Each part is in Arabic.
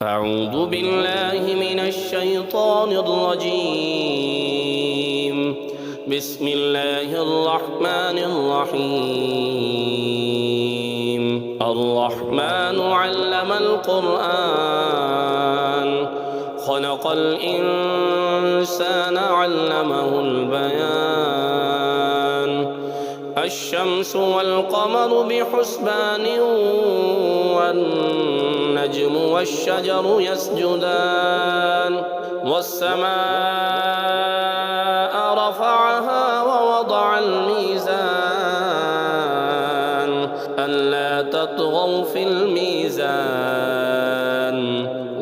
أعوذ بالله من الشيطان الرجيم. بسم الله الرحمن الرحيم. الرحمن علم القرآن خلق الإنسان علمه البيان. الشمس والقمر بحسبان والنجم والشجر يسجدان. والسماء رفعها ووضع الميزان ألا تطغوا في الميزان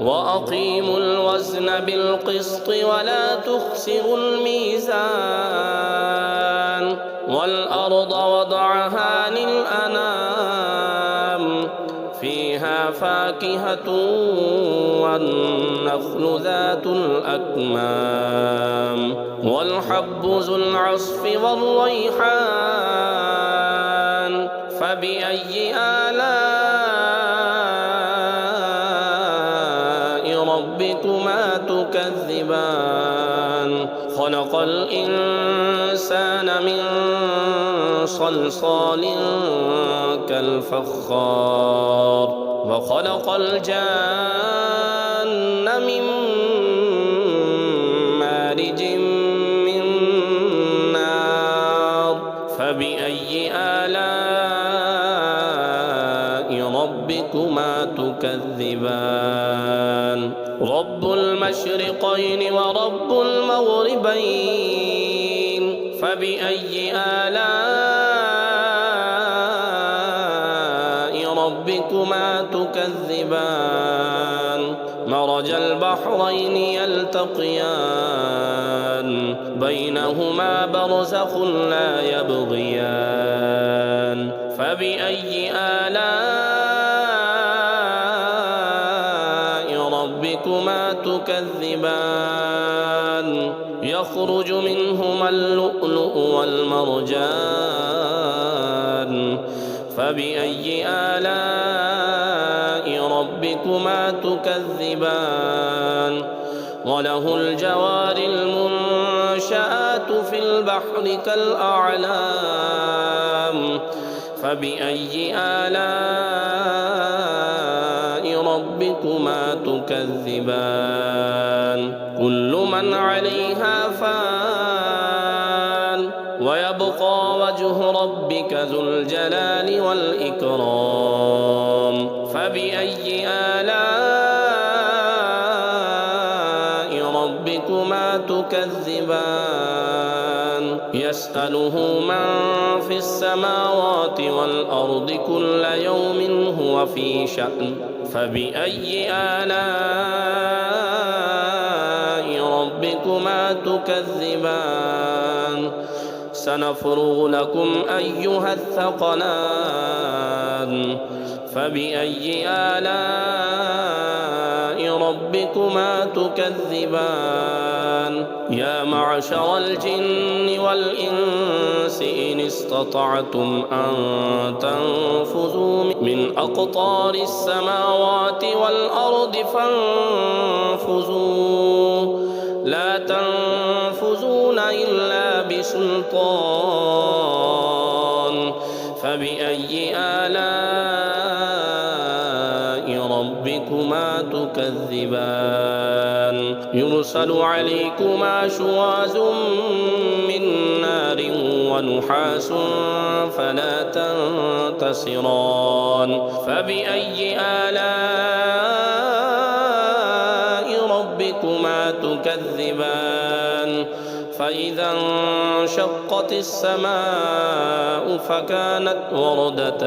وأقيموا الوزن بالقسط ولا تخسروا الميزان. والأرض وضعها للأنام فيها فاكهة والنخل ذات الأكمام والحب ذو العصف والريحان. فبأي آلاء ربكما تكذبان؟ خلق الإنسان من صلصال كالفخار وخلق الجان من مارج من نار. فبأي آلاء ربكما تكذبان؟ رب المشرقين ورب المغربين. فبأي آلاء ربكما تكذبان؟ مرج البحرين يلتقيان بينهما برزخ لا يبغيان. فبأي آلاء ربكما تكذبان؟ يخرج منهما اللؤلؤ والمرجان. فبأي آلاء ربكما تكذبان؟ وله الجوار المنشآت في البحر كالأعلام. فبأي آلاء ربكما تكذبان؟ كل من عليها فان ويبقى وجه ربك ذو الجلال والإكرام. فبأي آلاء ربكما تكذبان؟ يسأله من في السماوات والأرض كل يوم هو في شأن. فبأي آلاء ربكما تكذبان؟ سنفرغ لكم أيها الثقلان. فبأي آلاء ربكما تكذبان؟ يا معشر الجن والإنس إن استطعتم أن تنفذوا من أقطار السماوات والأرض فانفذوا لا تنفذون إلا بسلطان. فبأي آلاء ربكما تكذبان؟ يرسل عليكما شواظ من نار ونحاس فلا تنتصران. فبأي آلاء ربكما تكذبان؟ فإذا انشقت السماء فكانت وردة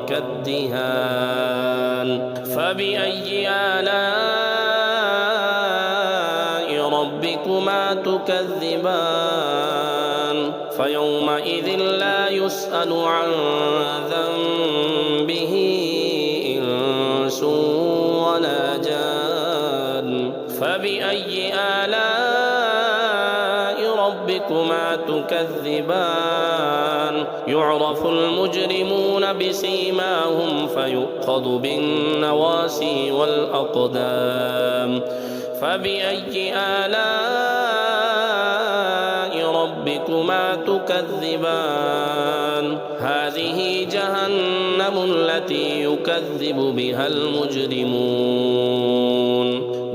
كالدهان. فبأي آلاء ربكما تكذبان؟ فيومئذ لا يسأل عن ذنبه إنس ولا جان. فبأي آلاء ربكما تكذبان يعرف المجرمون بسيماهم فيؤخذ بالنواسي والأقدام فبأي آلاء ربكما تكذبان هذه جهنم التي يكذب بها المجرمون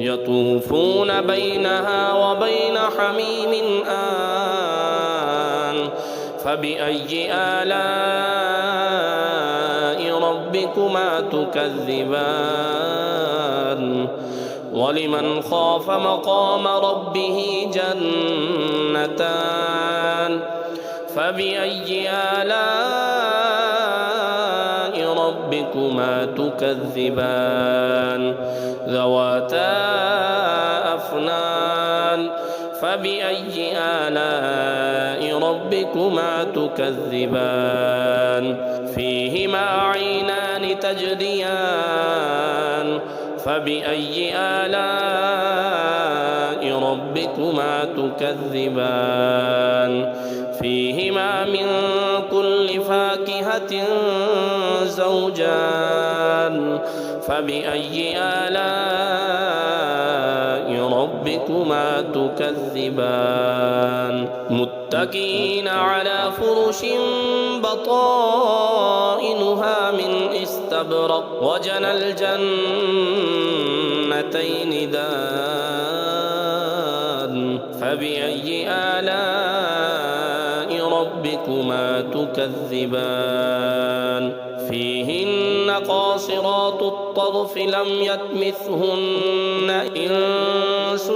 يطوفون بينها وبين حميم آن فبأي آلاء ربكما تكذبان ولمن خاف مقام ربه جنتان فبأي آلاء ربكما تكذبان ذواتا أفنان فبأي آلاء ربكما تكذبان فيهما عينان تجريان فبأي آلاء ربكما تكذبان فيهما من كل فاكهة زوجان فبأي آلاء ربكما تكذبان متكئين على فرش بطائنها من استبرق وجنى الجنتين دان فبأي آلاء ربكما تكذبان فيهن قاصرات الطرف لم يطمثهن إنس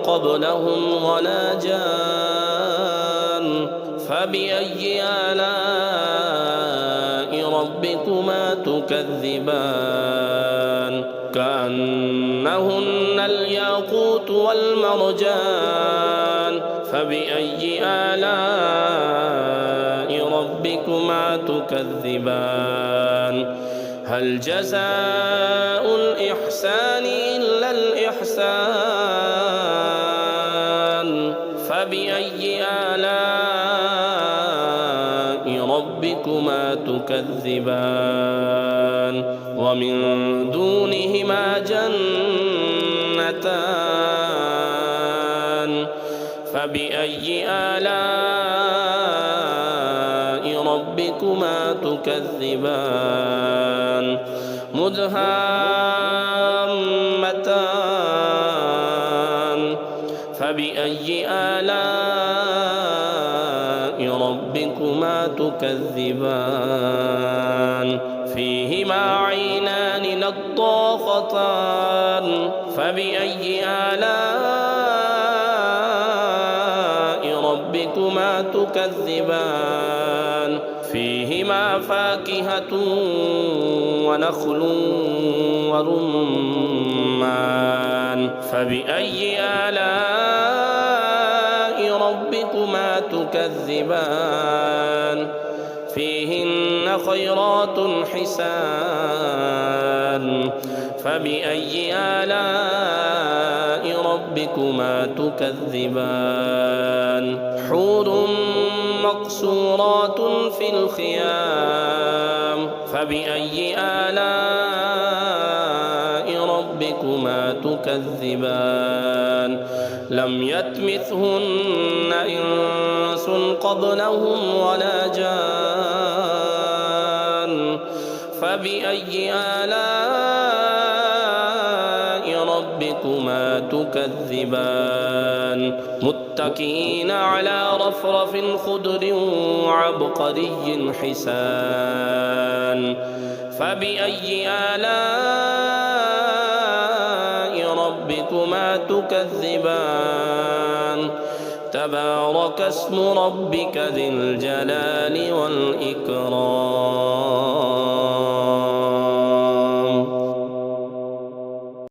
قبلهم ولا جان فبأي آلاء ربكما تكذبان كأنهن الياقوت والمرجان فبأي آلاء ربكما تكذبان هل جزاء الإحسان إلا الإحسان فبأي آلاء ربكما تكذبان ومن دونهما جنتان فبأي آلاء ربكما تكذبان مدهامتان فبأي آلاء ربكما تكذبان فيهما عينان نضاختان فبأي آلاء ربكما تكذبان فيهما فاكهة ونخل ورمان فبأي آلاء ربكما تكذبان فيهن خيرات حسان فبأي آلاء ربكما تكذبان حور مقصورات في الخيام فبأي آلاء ربكما تكذبان لم يطمثهن إنس قبلهم ولا جان فبأي آلاء ربكما تكذبان متكئين على رفرف خضر وعبقري حسان فبأي آلاء ربكما تكذبان تبارك اسم ربك ذي الجلال والإكرام